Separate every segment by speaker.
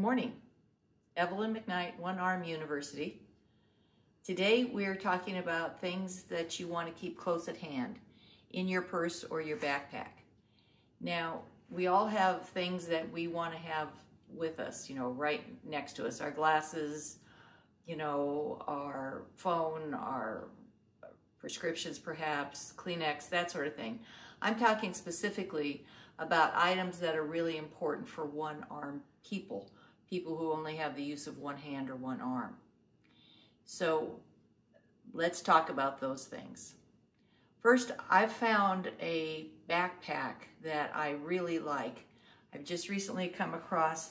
Speaker 1: morning. Evelyn McKnight, One Arm University. Today we're talking about things that you want to keep close at hand in your purse or your backpack. Now, we all have things that we want to have with us, right next to us. Our glasses, our phone, our prescriptions perhaps, Kleenex, that sort of thing. I'm talking specifically about items that are really important for one-arm people who only have the use of one hand or one arm. So let's talk about those things. First, I've found a backpack that I really like. I've just recently come across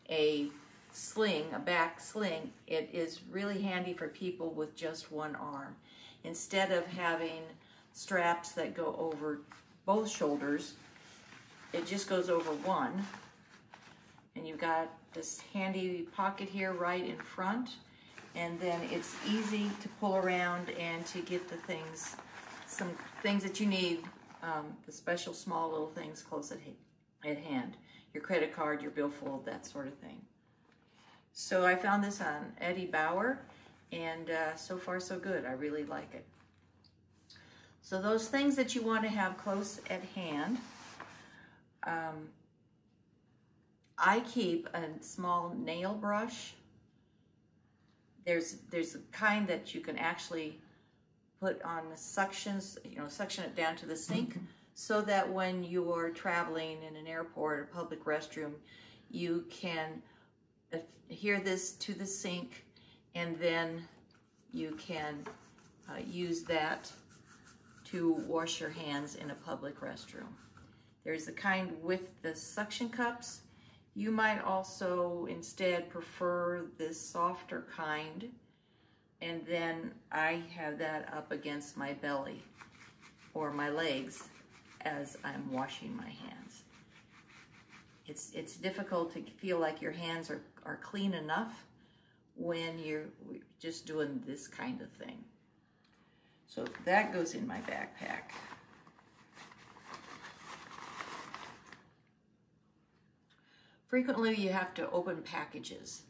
Speaker 1: a sling, a back sling. It is really handy for people with just one arm. Instead of having straps that go over both shoulders, it just goes over one. And you've got this handy pocket here right in front. And then it's easy to pull around and to get the things, some things that you need, the special small little things close at hand. Your credit card, your billfold, that sort of thing. So I found this on Eddie Bauer, and so far so good. I really like it. So those things that you want to have close at hand, I keep a small nail brush. There's a kind that you can actually put on the suctions, suction it down to the sink, so that when you're traveling in an airport or public restroom, you can adhere this to the sink, and then you can use that to wash your hands in a public restroom. There's the kind with the suction cups. You might also instead prefer this softer kind, and then I have that up against my belly or my legs as I'm washing my hands. It's difficult to feel like your hands are clean enough when you're just doing this kind of thing. So that goes in my backpack. Frequently you have to open packages,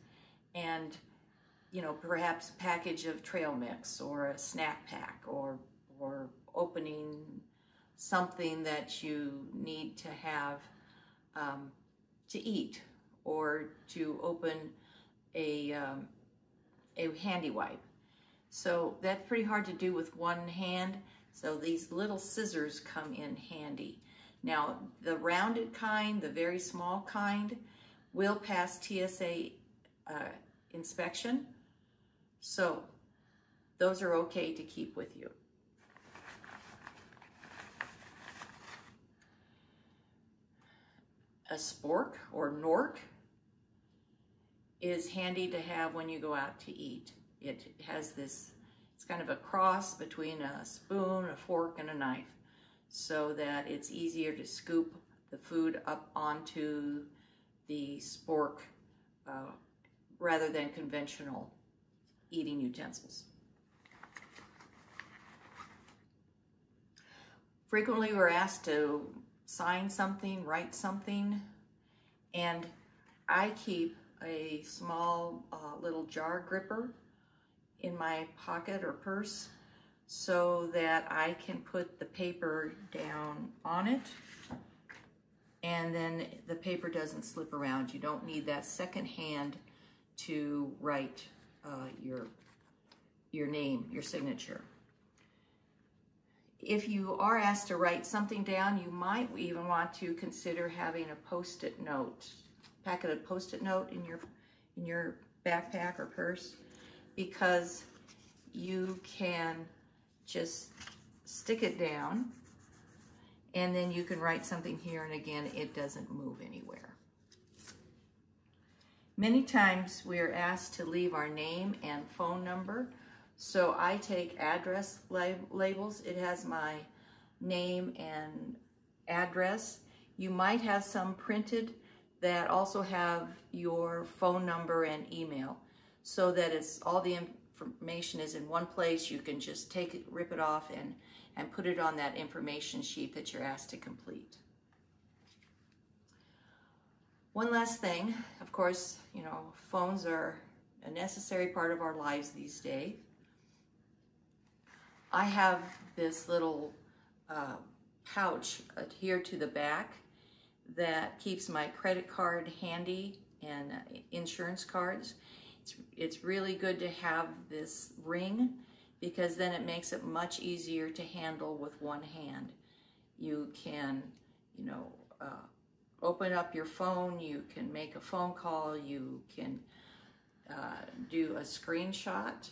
Speaker 1: and perhaps a package of trail mix or a snack pack, or opening something that you need to have to eat, or to open a handy wipe. So that's pretty hard to do with one hand, so these little scissors come in handy. Now, the rounded kind, the very small kind, will pass TSA inspection, so those are okay to keep with you. A spork or nork is handy to have when you go out to eat. It has this, it's kind of a cross between a spoon, a fork, and a knife, so that it's easier to scoop the food up onto the spork rather than conventional eating utensils. Frequently we're asked to sign something, write something, and I keep a small little jar gripper in my pocket or purse so that I can put the paper down on it, and then the paper doesn't slip around. You don't need that second hand to write your name, your signature. If you are asked to write something down, you might even want to consider having a post-it note, packet of post-it note in your backpack or purse, because you can just stick it down, and then you can write something here, and again, it doesn't move anywhere. Many times we are asked to leave our name and phone number, so I take address labels. It has my name and address. You might have some printed that also have your phone number and email, so that it's all the information is in one place. You can just take it, rip it off, and put it on that information sheet that you're asked to complete. One last thing, of course, you know, phones are a necessary part of our lives these days. I have this little pouch adhered to the back that keeps my credit card handy and insurance cards. It's really good to have this ring because then it makes it much easier to handle with one hand. You can, you know, open up your phone, you can make a phone call, you can do a screenshot.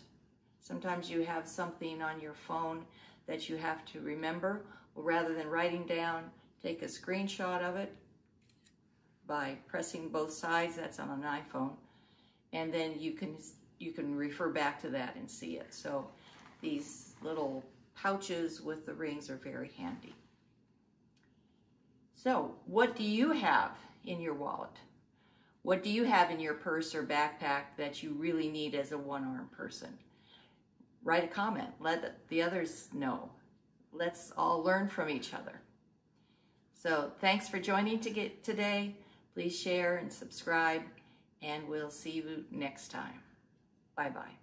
Speaker 1: Sometimes you have something on your phone that you have to remember. Well, rather than writing down, take a screenshot of it by pressing both sides. That's on an iPhone. And then you can refer back to that and see it. So these little pouches with the rings are very handy. So what do you have in your wallet? What do you have in your purse or backpack that you really need as a one-armed person? Write a comment. Let the others know. Let's all learn from each other. So thanks for joining today. Please share and subscribe, and we'll see you next time. Bye-bye.